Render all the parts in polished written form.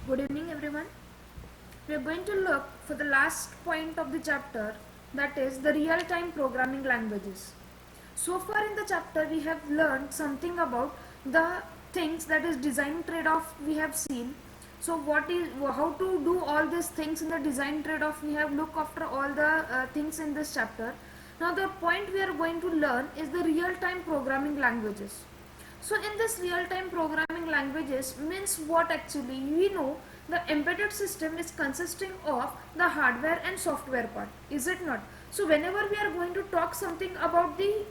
Good evening, everyone. We are going to look for the last point of the chapter, that is the real-time programming languages. So far in the chapter we have learned something about the things, that is design trade-off we have seen. So how to do all these things in the design trade-off, we have looked after all the things in this chapter. Now the point we are going to learn is the real-time programming languages. So in this real-time programming languages means what actually? We know the embedded system is consisting of the hardware and software part, is it not? So whenever we are going to talk something about the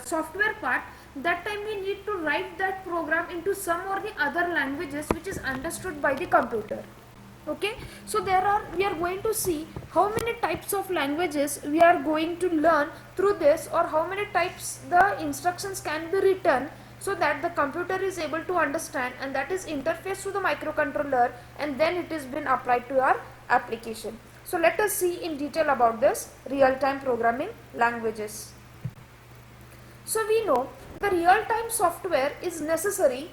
software part, that time we need to write that program into some or the other languages which is understood by the computer. Okay, so we are going to see how many types of languages we are going to learn through this, or how many types the instructions can be written so that the computer is able to understand, and that is interface to the microcontroller, and then it is been applied to our application. So let us see in detail about this real-time programming languages. So we know the real-time software is necessary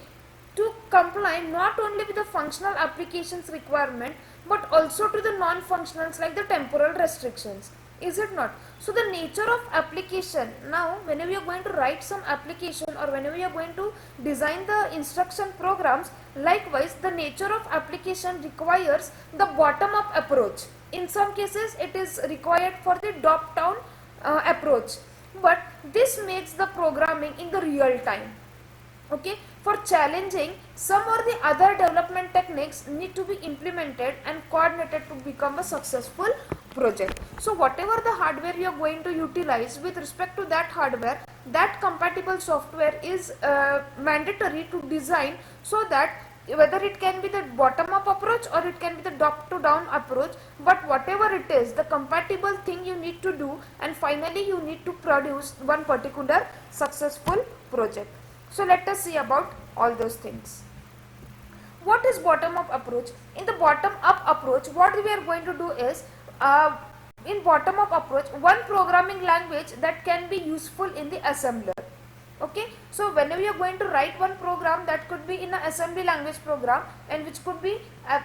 to comply not only with the functional applications requirement but also to the non-functionals like the temporal restrictions, is it not? So the nature of application, now whenever you are going to write some application or whenever you are going to design the instruction programs, likewise the nature of application requires the bottom-up approach. In some cases it is required for the top-down approach, but this makes the programming in the real time. Okay, for challenging, some or the other development techniques need to be implemented and coordinated to become a successful project. So whatever the hardware you are going to utilize, with respect to that hardware, that compatible software is mandatory to design, so that whether it can be the bottom up approach or it can be the top to down approach, but whatever it is, the compatible thing you need to do, and finally you need to produce one particular successful project. So let us see about all those things. What is bottom up approach? In the bottom up approach, what we are going to do is, in bottom up approach, one programming language that can be useful in the assembler. Okay, so whenever you are going to write one program, that could be in an assembly language program and which could be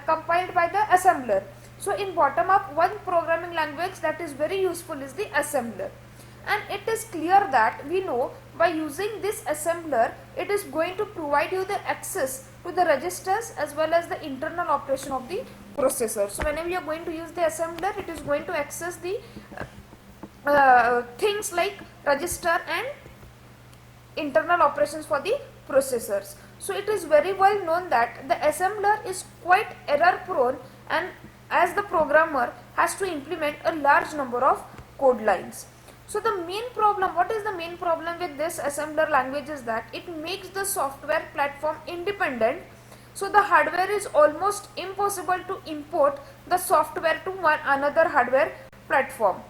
compiled by the assembler. So in bottom up, one programming language that is very useful is the assembler. And it is clear that we know by using this assembler, it is going to provide you the access to the registers as well as the internal operation of the processor. So whenever you are going to use the assembler, it is going to access the things like register and internal operations for the processors. So it is very well known that the assembler is quite error prone, and as the programmer has to implement a large number of code lines. So the main problem, what is the main problem with this assembler language is that it makes the software platform independent. So the hardware is almost impossible to import the software to one another hardware platform.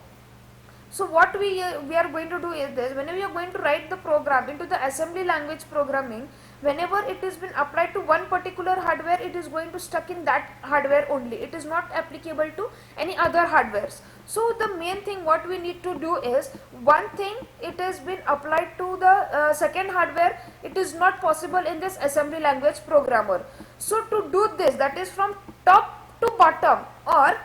So what we are going to do is this: whenever you are going to write the program into the assembly language programming, whenever it has been applied to one particular hardware, it is going to stuck in that hardware only. It is not applicable to any other hardwares. So the main thing what we need to do is, one thing, it has been applied to the second hardware, it is not possible in this assembly language programmer. So to do this, that is from top to bottom, or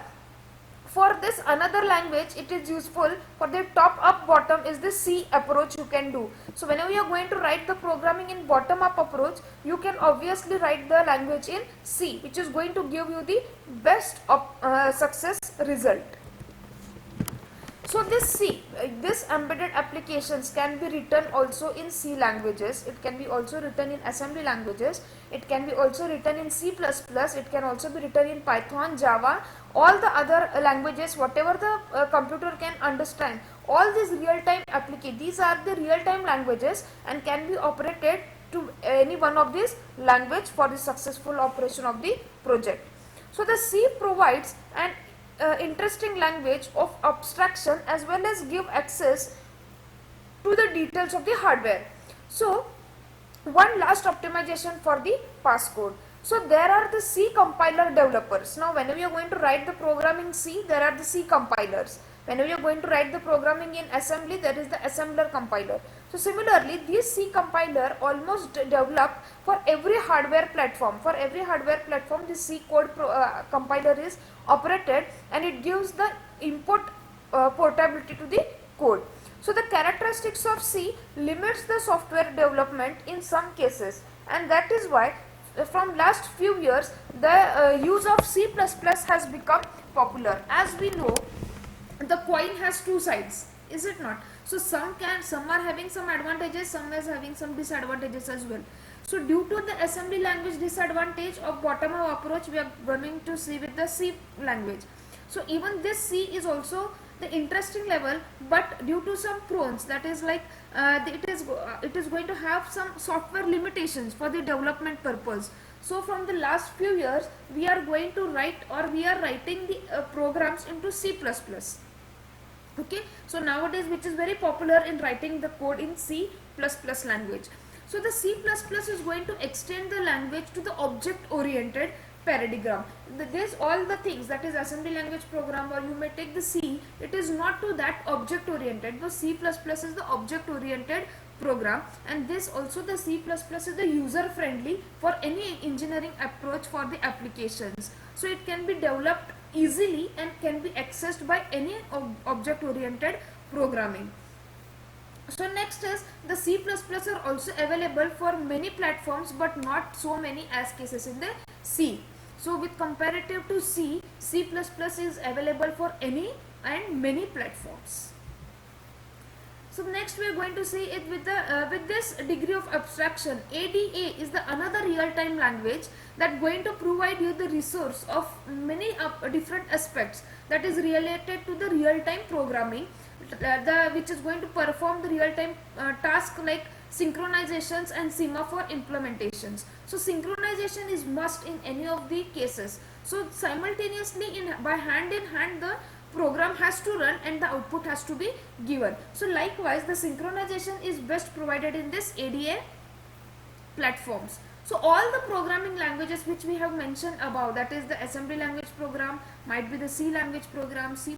for this another language, it is useful for the top up bottom is the C approach you can do. So whenever you are going to write the programming in bottom up approach, you can obviously write the language in C, which is going to give you the best success result. So this embedded applications can be written also in C languages. It can be also written in assembly languages. It can be also written in C++. It can also be written in Python, Java, all the other languages, whatever the computer can understand. All these real-time applications, these are the real-time languages and can be operated to any one of these language for the successful operation of the project. So the C provides an interesting language of abstraction as well as give access to the details of the hardware. So one last optimization for the passcode. So there are the C compiler developers. Now whenever you are going to write the programming C, there are the C compilers. Whenever you are going to write the programming in assembly, there is the assembler compiler. So similarly, this C compiler almost developed for every hardware platform. For every hardware platform, this C code compiler is operated, and it gives the input portability to the code. So the characteristics of C limits the software development in some cases, and that is why from last few years the use of C++ has become popular. As we know, the coin has two sides, is it not? So some are having some advantages, some is having some disadvantages as well. So due to the assembly language disadvantage of bottom up approach, we are going to see with the C language. So even this C is also the interesting level, but due to some pros, that is like it is going to have some software limitations for the development purpose. So from the last few years, we are going to write, or we are writing the programs into C++. Okay, so nowadays, which is very popular in writing the code in C++ language. So the C++ is going to extend the language to the object oriented paradigm. This all the things, that is assembly language program, or you may take the C, it is not to that object oriented, but C++ is the object oriented program, and this also the C++ is the user friendly for any engineering approach for the applications. So it can be developed easily and can be accessed by any object oriented programming. So next is the C++ are also available for many platforms, but not so many as cases in the C. So with comparative to C, C++ is available for any and many platforms. So next we are going to see it with this degree of abstraction. ADA is the another real-time language that going to provide you the resource of many different aspects that is related to the real-time programming, which is going to perform the real-time task like synchronizations and semaphore implementations. So synchronization is must in any of the cases. So simultaneously by hand in hand the program has to run and the output has to be given. So likewise the synchronization is best provided in this ADA platforms. So all the programming languages which we have mentioned above, that is the assembly language program, might be the C language program, C++,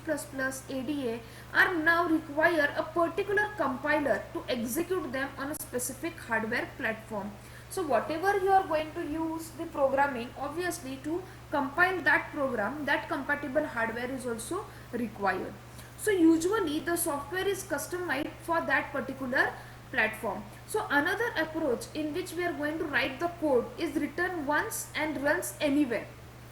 ADA, are now require a particular compiler to execute them on a specific hardware platform. So whatever you are going to use the programming, obviously to compile that program, that compatible hardware is also required. So usually the software is customized for that particular platform. So another approach in which we are going to write the code is written once and runs anywhere.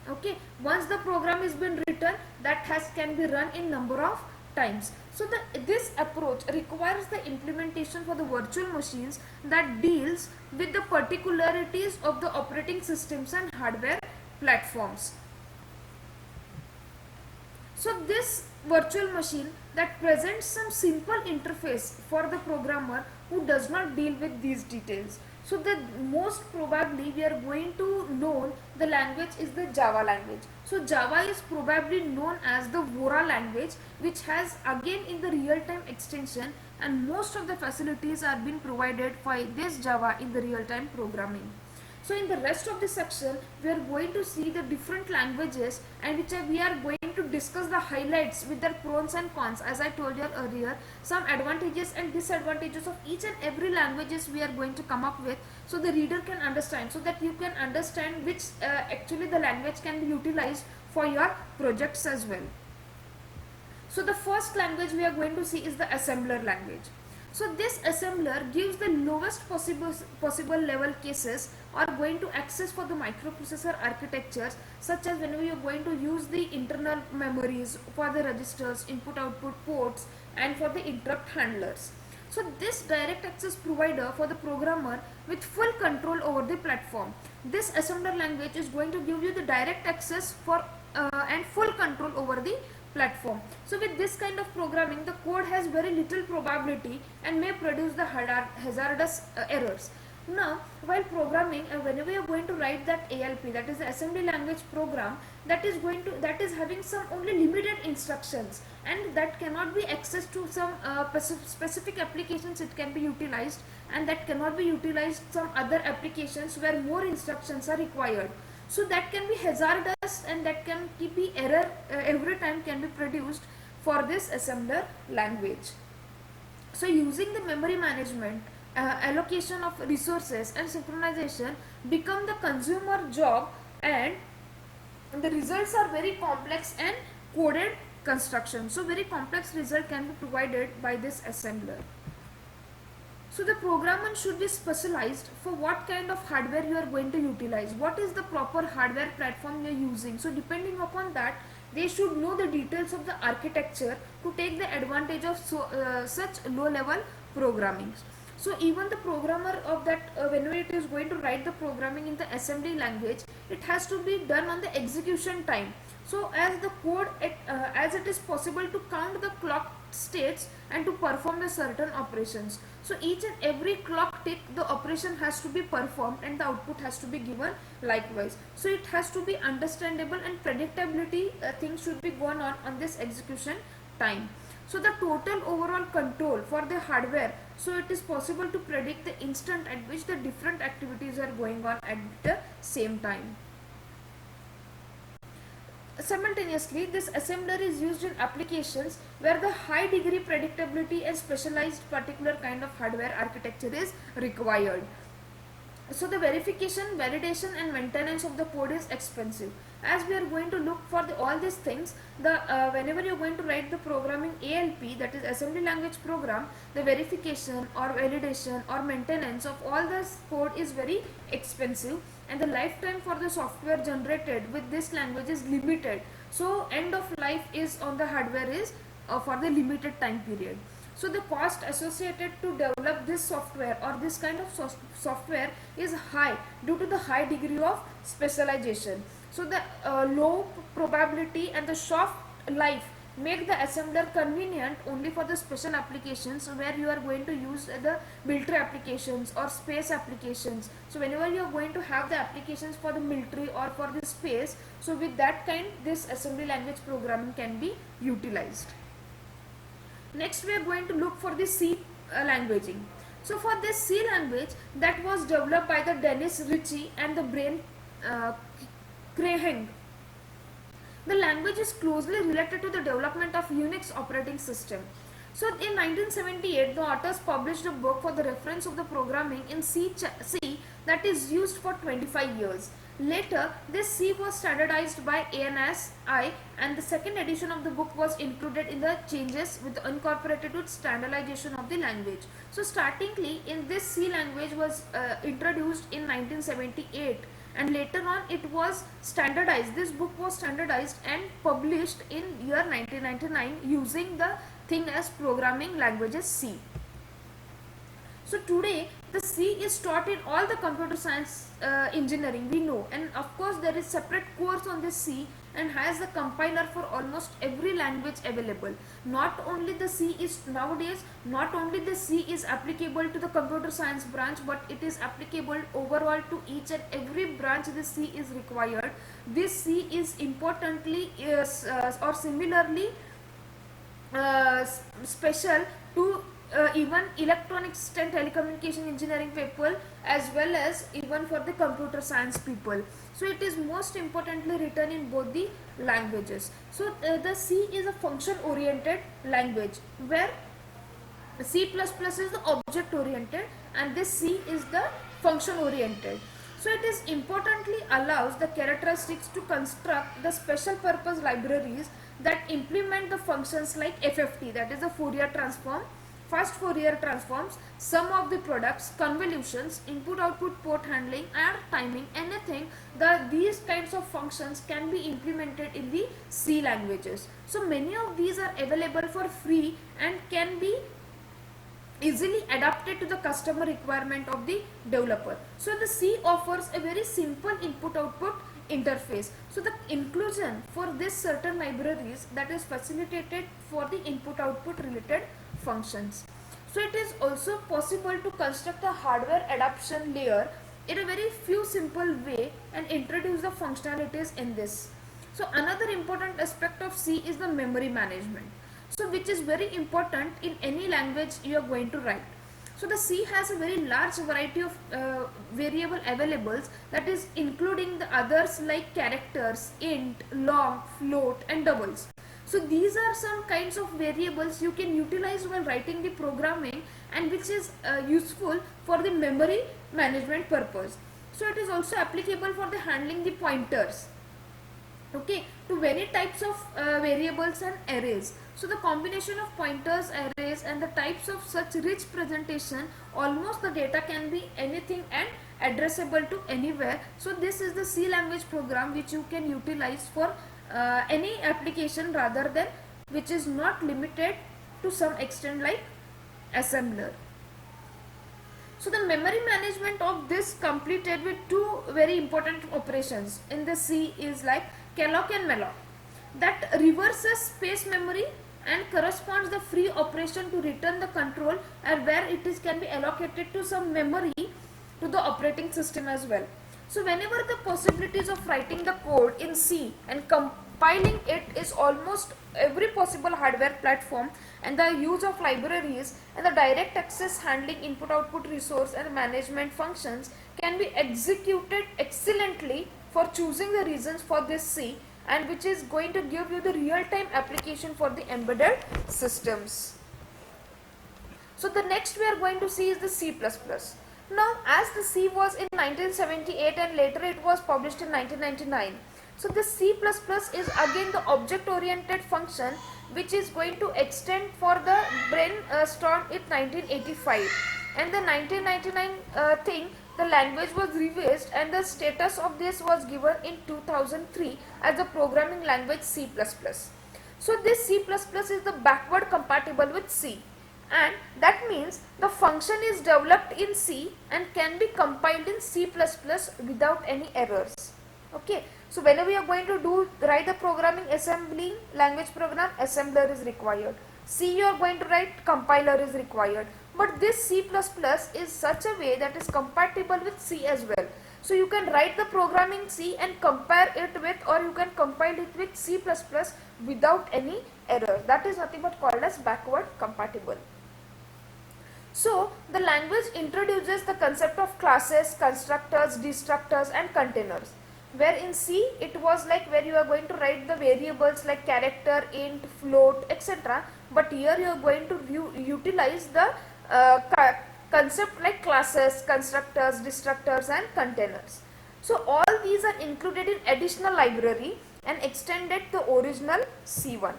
Okay, once the program is been written, that can be run in number of times. So this approach requires the implementation for the virtual machines that deals with the particularities of the operating systems and hardware platforms. So this virtual machine that presents some simple interface for the programmer who does not deal with these details. So the most probably we are going to know the language is the Java language. So Java is probably known as the Vora language, which has again in the real-time extension, and most of the facilities are being provided for this Java in the real-time programming. So in the rest of the section, we are going to see the different languages, and we are going to discuss the highlights with their pros and cons. As I told you earlier, some advantages and disadvantages of each and every languages we are going to come up with, so the reader can understand, so that you can understand which actually the language can be utilized for your projects as well. So the first language we are going to see is the assembler language. So this assembler gives the lowest possible level cases are going to access for the microprocessor architectures, such as whenever you are going to use the internal memories for the registers, input output ports, and for the interrupt handlers. So this direct access provider for the programmer with full control over the platform. This assembler language is going to give you the direct access for and full control over the platform. So with this kind of programming, the code has very little probability and may produce the hazardous errors. Now, while programming, whenever you are going to write that ALP, that is the assembly language program, that is having some only limited instructions, and that cannot be accessed to some specific applications it can be utilized, and that cannot be utilized some other applications where more instructions are required. So that can be hazardous, and that can be error every time can be produced for this assembler language. So using the memory management, allocation of resources and synchronization become the consumer job, and the results are very complex and coded construction. So very complex result can be provided by this assembler. So the programmer should be specialized for what kind of hardware you are going to utilize. What is the proper hardware platform you are using. So depending upon that, they should know the details of the architecture to take the advantage of such low level programming. So even the programmer of that, whenever it is going to write the programming in the assembly language, it has to be done on the execution time. So as the code, as it is possible to count the clock states and to perform the certain operations. So each and every clock tick, the operation has to be performed and the output has to be given likewise. So it has to be understandable and predictability, things should be going on this execution time. So the total overall control for the hardware, so it is possible to predict the instant at which the different activities are going on at the same time. Simultaneously, this assembler is used in applications where the high degree predictability and specialized particular kind of hardware architecture is required. So the verification, validation and maintenance of the code is expensive. As we are going to look for all these things, whenever you are going to write the programming ALP, that is assembly language program, the verification or validation or maintenance of all this code is very expensive, and the lifetime for the software generated with this language is limited. So end of life is on the hardware is for the limited time period. So the cost associated to develop this software or this kind of software is high due to the high degree of specialization. So the low probability and the short life make the assembler convenient only for the special applications where you are going to use the military applications or space applications. So whenever you are going to have the applications for the military or for the space, so with that kind, this assembly language programming can be utilized. Next we are going to look for the C languaging. So for this C language, that was developed by the Dennis Ritchie and the Brian Crahan. The language is closely related to the development of Unix operating system. So in 1978, the authors published a book for the reference of the programming in C that is used for 25 years. Later, this C was standardized by ANSI, and the second edition of the book was included in the changes with incorporated with standardization of the language. So startingly in this C language was introduced in 1978, and later on it was standardized. This book was standardized and published in year 1999 using the thing as programming languages C. So today the C is taught in all the computer science engineering we know, and of course there is separate course on this C and has a compiler for almost every language available. Not only the C is nowadays, not only the C is applicable to the computer science branch, but it is applicable overall to each and every branch. The C is required. This C is importantly or similarly special to even electronics and telecommunication engineering people, as well as even for the computer science people. So it is most importantly written in both the languages. So the C is a function oriented language, where C++ is the object oriented and this C is the function oriented. So it is importantly allows the characteristics to construct the special purpose libraries that implement the functions like FFT, that is the Fourier transform, fast Fourier transforms, sum of the products, convolutions, input output port handling and timing, anything. These kinds of functions can be implemented in the C languages. So many of these are available for free and can be easily adapted to the customer requirement of the developer. So the C offers a very simple input output interface. So the inclusion for this certain libraries that is facilitated for the input output related functions. So it is also possible to construct a hardware adaptation layer in a very few simple way and introduce the functionalities in this. So another important aspect of C is the memory management, so which is very important in any language you are going to write. So the C has a very large variety of variable availables, that is including the others like characters, int, long, float and doubles. So these are some kinds of variables you can utilize while writing the programming, and which is useful for the memory management purpose. So it is also applicable for the handling the pointers, okay, to many types of variables and arrays. So the combination of pointers, arrays and the types of such rich presentation, almost the data can be anything and addressable to anywhere. So this is the C language program which you can utilize for any application, rather than which is not limited to some extent like assembler. So the memory management of this completed with two very important operations in the C is like calloc and malloc, that reverses space memory and corresponds the free operation to return the control, and where it is can be allocated to some memory to the operating system as well. So whenever the possibilities of writing the code in C and compiling it is almost every possible hardware platform, and the use of libraries and the direct access handling input output resource and management functions can be executed excellently for choosing the reasons for this C, and which is going to give you the real-time application for the embedded systems. So the next we are going to see is the C++. Now as the C was in 1978 and later it was published in 1999. So the C++ is again the object oriented function which is going to extend for the brainstorm in 1985, and the 1999 thing, the language was revised and the status of this was given in 2003 as the programming language C++. So this C++ is the backward compatible with C, and that means the function is developed in C and can be compiled in C++ without any errors. Okay, so whenever you are going to write the programming assembly language program, assembler is required. C you are going to write, compiler is required. But this C++ is such a way that is compatible with C as well. So you can write the programming C and compare it with, or you can compile it with C++ without any error. That is nothing but called as backward compatible. So the language introduces the concept of classes, constructors, destructors and containers. Where in C it was like where you are going to write the variables like character, int, float, etc. But here you are going to utilize the concept like classes, constructors, destructors and containers. So all these are included in additional library and extended the original C1.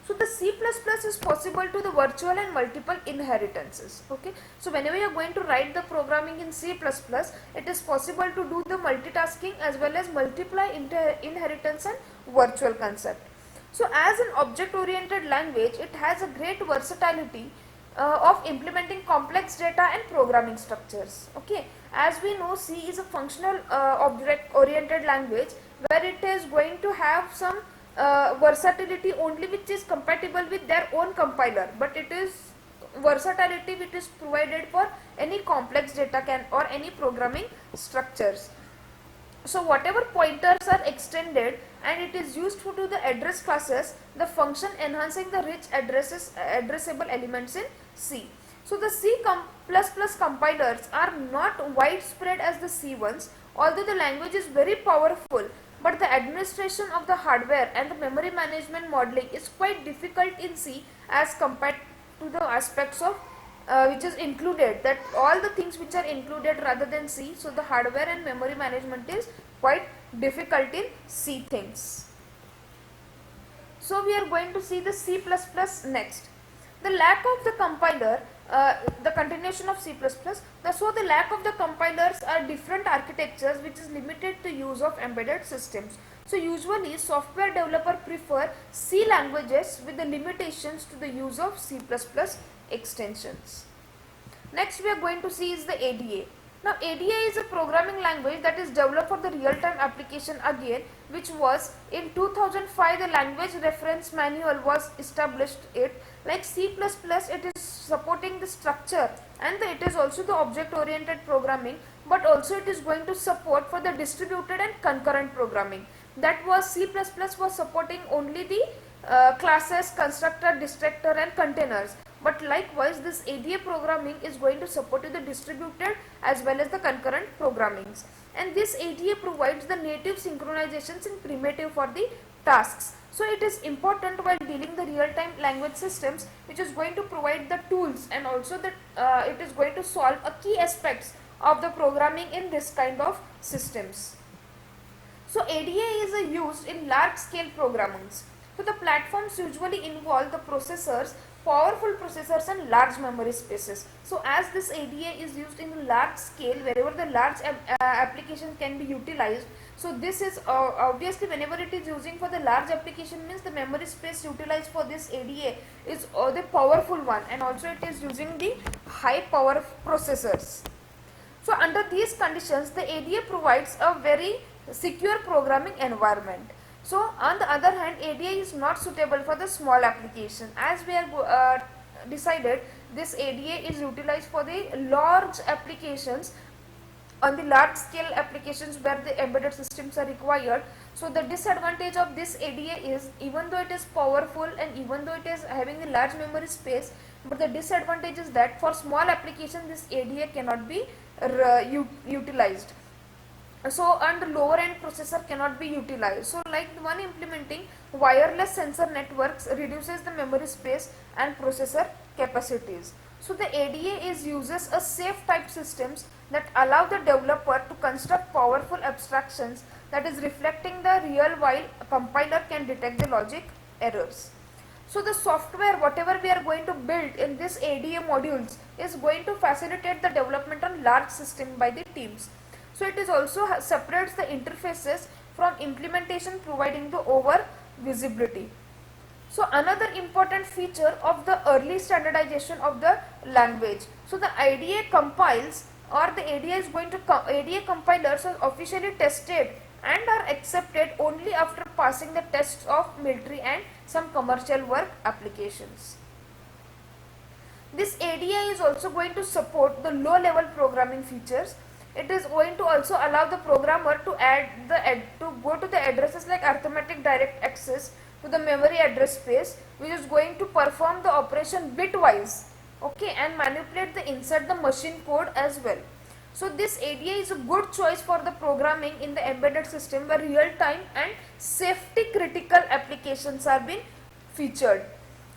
So the C++ is possible to the virtual and multiple inheritances. Okay, so whenever you are going to write the programming in C++, it is possible to do the multitasking as well as multiply inheritance and virtual concept. So as an object oriented language, it has a great versatility of implementing complex data and programming structures. Okay, as we know, C is a functional object oriented language where it is going to have some versatility only which is compatible with their own compiler, but it is versatility which is provided for any complex data or any programming structures. So whatever pointers are extended and it is used to the address classes, the function enhancing the rich addressable elements in C. So the C++ compilers are not widespread as the C ones, although the language is very powerful, but the administration of the hardware and the memory management modeling is quite difficult in C as compared to the aspects of which is included, that all the things which are included rather than C. So the hardware and memory management is quite difficult in C things. So we are going to see the C++ next. The lack of the compiler, the continuation of C++, so the lack of the compilers are different architectures which is limited the use of embedded systems. So usually software developer prefer C languages with the limitations to the use of C++ extensions. Next we are going to see is the ADA. Now ADA is a programming language that is developed for the real-time application again, which was in 2005 the language reference manual was established. It like C++, it is supporting the structure and it is also the object oriented programming, but also it is going to support for the distributed and concurrent programming. That was C++ was supporting only the classes, constructor, destructor and containers. But likewise this ADA programming is going to support the distributed as well as the concurrent programmings. And this ADA provides the native synchronizations in primitive for the tasks. So it is important while dealing the real-time language systems, which is going to provide the tools, and also that it is going to solve a key aspects of the programming in this kind of systems. So ADA is used in large scale programmings. So the platforms usually involve the processors, powerful processors and large memory spaces. So as this ADA is used in large scale, wherever the large application can be utilized. So this is obviously whenever it is using for the large application, means the memory space utilized for this ADA is the powerful one, and also it is using the high power processors. So under these conditions, the ADA provides a very secure programming environment. So on the other hand, ADA is not suitable for the small application. As we are decided, this ADA is utilized for the large applications, on the large scale applications where the embedded systems are required. So the disadvantage of this ADA is, even though it is powerful and even though it is having a large memory space, but the disadvantage is that for small application this ADA cannot be utilized. So and the lower end processor cannot be utilized. So like the one implementing wireless sensor networks reduces the memory space and processor capacities. So the ADA uses a safe type systems that allow the developer to construct powerful abstractions that is reflecting the real, while a compiler can detect the logic errors. So the software whatever we are going to build in this ADA modules is going to facilitate the development on large system by the teams. So it is also separates the interfaces from implementation, providing the over visibility. So another important feature of the early standardization of the language. So the IDA compiles, or the ADA is going to ADA compilers are officially tested and are accepted only after passing the tests of military and some commercial work applications. This ADA is also going to support the low level programming features. It is going to also allow the programmer to go to the addresses like arithmetic direct access to the memory address space, which is going to perform the operation bitwise, okay, and manipulate the inside the machine code as well. So this ADA is a good choice for the programming in the embedded system where real time and safety critical applications are being featured.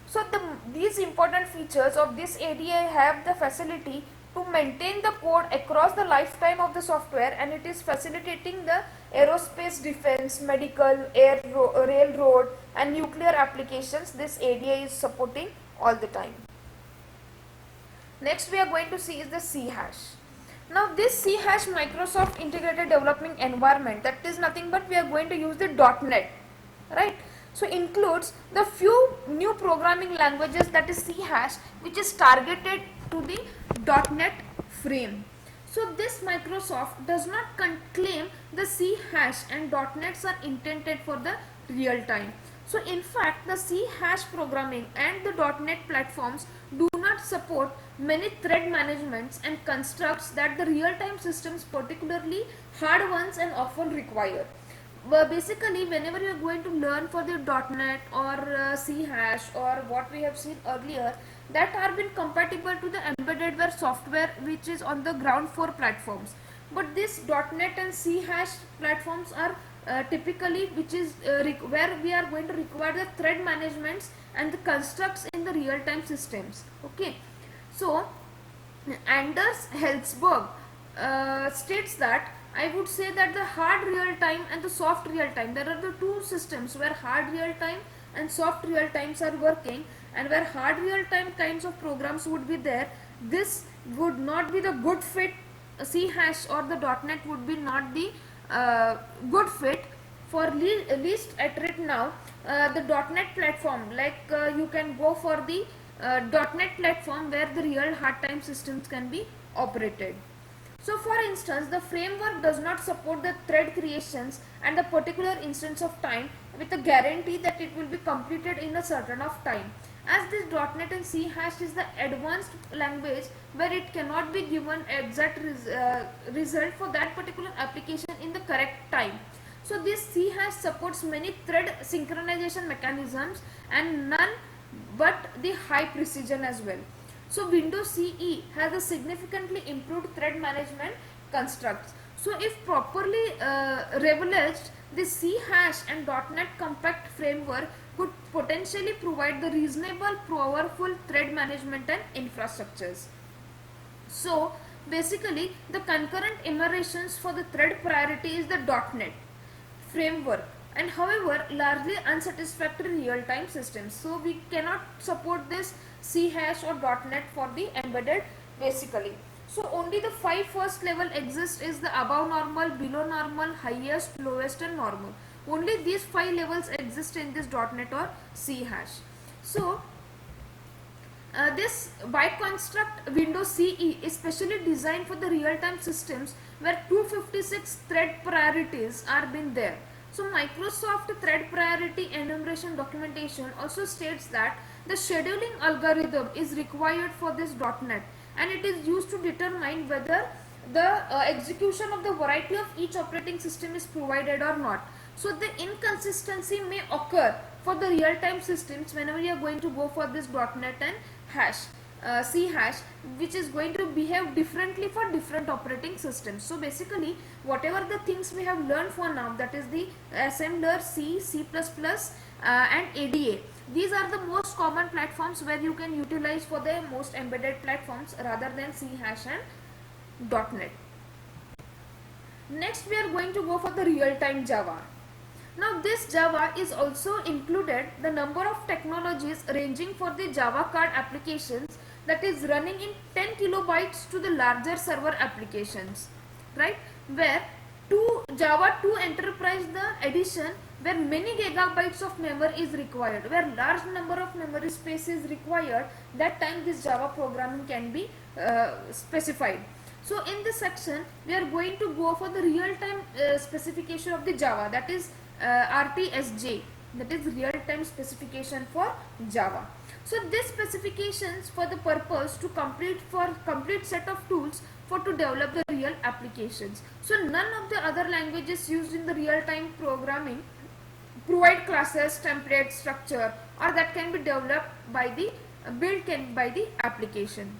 So these important features of this ADA have the facility to maintain the code across the lifetime of the software, and it is facilitating the aerospace, defense, medical, railroad and nuclear applications. This ADA is supporting all the time. Next we are going to see is the C hash. Now this C hash Microsoft Integrated Development Environment, that is nothing but we are going to use the .NET, right? So includes the few new programming languages, that is C hash, which is targeted to the .NET frame. So this Microsoft does not claim the C hash and .NETs are intended for the real time. So in fact the C hash programming and the .NET platforms do not support many thread managements and constructs that the real-time systems, particularly hard ones, and often require. Well, basically whenever you are going to learn for the .NET or C hash or what we have seen earlier, that are been compatible to the embedded software which is on the ground floor platforms. But this .NET and C hash platforms are typically which is where we are going to require the thread managements and the constructs in the real-time systems. Okay, so Anders Helsberg states that I would say that the hard real time and the soft real time, there are the two systems where hard real time and soft real times are working, and where hard real time kinds of programs would be there, this would not be the good fit. C hash or the .NET would be not the good fit for least at right now. The .NET platform, like you can go for the .NET platform where the real hard time systems can be operated. So for instance, the framework does not support the thread creations and the particular instance of time with a guarantee that it will be completed in a certain of time. As this .NET and C hash is the advanced language where it cannot be given exact result for that particular application in the correct time. So this C hash supports many thread synchronization mechanisms and none but the high precision as well. So Windows CE has a significantly improved thread management constructs. So if properly leveraged, the C hash and .NET Compact framework could potentially provide the reasonable, powerful thread management and infrastructures. So basically the concurrent immersions for the thread priority is the .NET framework, and however largely unsatisfactory real-time systems. So we cannot support this C hash or .NET for the embedded basically. So only the 5 first level exist is the above normal, below normal, highest, lowest and normal. Only these 5 levels exist in this .NET or C hash. So this byte construct Windows CE is specially designed for the real-time systems where 256 thread priorities are been there. So Microsoft thread priority enumeration documentation also states that the scheduling algorithm is required for this .NET, and it is used to determine whether the execution of the variety of each operating system is provided or not. So the inconsistency may occur for the real-time systems whenever you are going to go for this .NET and hash C hash, which is going to behave differently for different operating systems. So basically whatever the things we have learned for now, that is the assembler, C, C++, and ADA, these are the most common platforms where you can utilize for the most embedded platforms rather than C hash and .NET. Next we are going to go for the real-time Java. Now this Java is also included the number of technologies ranging for the Java card applications, that is running in 10 kilobytes to the larger server applications, right, where Java 2 Enterprise the edition where many gigabytes of memory is required, where large number of memory space is required, that time this Java programming can be specified. So in this section we are going to go for the real-time specification of the Java, that is RTSJ, that is real-time specification for Java. So this specifications for the purpose to complete set of tools for to develop the real applications. So none of the other languages used in the real-time programming provide classes, templates, structure, or that can be developed by the by the application.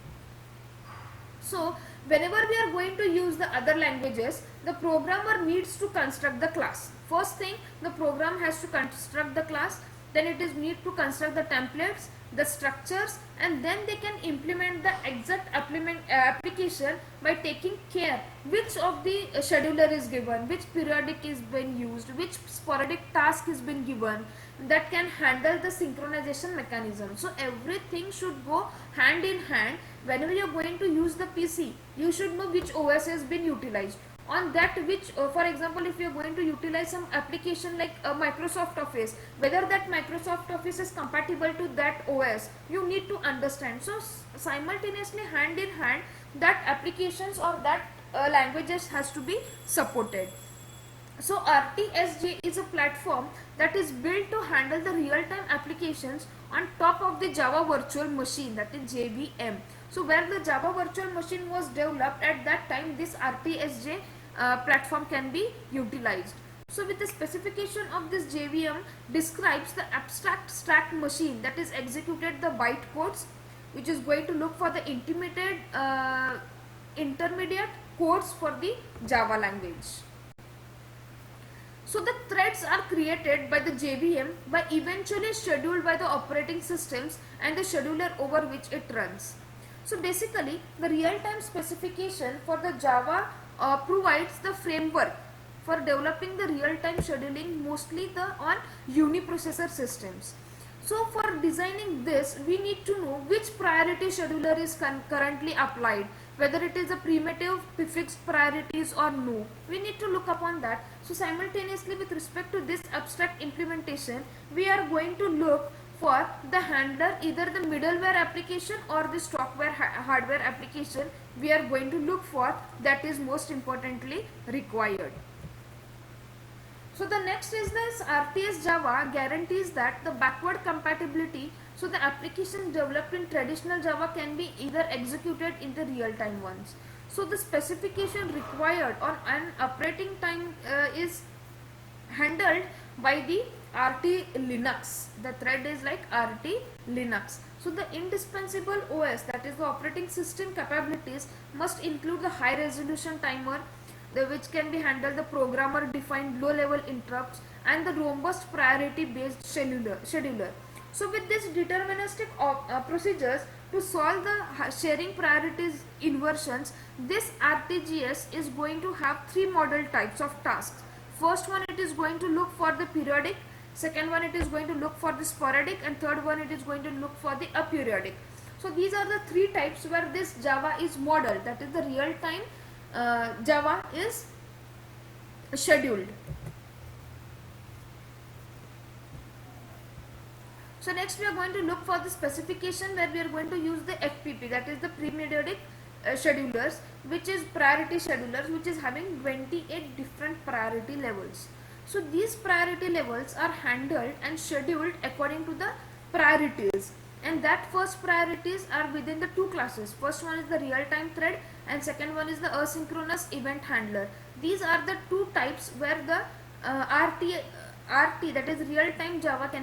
So whenever we are going to use the other languages, the programmer needs to construct the class. First thing, the program has to construct the class, then it is need to construct the templates, the structures, and then they can implement the exact application by taking care which of the scheduler is given, which periodic is being used, which sporadic task is been given, that can handle the synchronization mechanism. So everything should go hand in hand. Whenever you are going to use the PC, you should know which OS has been utilized. On that which, for example, if you are going to utilize some application like Microsoft Office, whether that Microsoft Office is compatible to that OS, you need to understand. So simultaneously, hand in hand, that applications or that languages has to be supported. So RTSJ is a platform that is built to handle the real-time applications on top of the Java Virtual Machine, that is JVM. So where the Java Virtual Machine was developed, at that time this RTSJ platform can be utilized. So with the specification of this JVM describes the abstract stack machine that is executed the bytecodes, which is going to look for the intermediate codes for the Java language. So the threads are created by the JVM by eventually scheduled by the operating systems and the scheduler over which it runs. So basically the real-time specification for the Java provides the framework for developing the real-time scheduling, mostly on uniprocessor systems. So for designing this, we need to know which priority scheduler is currently applied, whether it is a primitive fixed priorities or no. We need to look upon that. So simultaneously with respect to this abstract implementation, we are going to look for the handler, either the middleware application or the stockware hardware application we are going to look for, that is most importantly required. So the next is this RTS Java guarantees that the backward compatibility, so the application developed in traditional Java can be either executed in the real-time ones. So the specification required on an operating time is handled by the RT Linux. The thread is like RT Linux. So the indispensable OS, that is the operating system capabilities, must include the high resolution timer, which can be handled the programmer defined low level interrupts and the robust priority based scheduler. So with this deterministic procedures to solve the sharing priorities inversions, this RTGS is going to have three model types of tasks. First one, it is going to look for the periodic, second one it is going to look for the sporadic, and third one it is going to look for the aperiodic. So these are the three types where this Java is modeled, that is the real time Java is scheduled. So next we are going to look for the specification, where we are going to use the FPP, that is the pre-periodic schedulers, which is priority schedulers, which is having 28 different priority levels. So these priority levels are handled and scheduled according to the priorities, and that first priorities are within the two classes. First one is the real time thread and second one is the asynchronous event handler. These are the two types where the RT, that is real time Java, can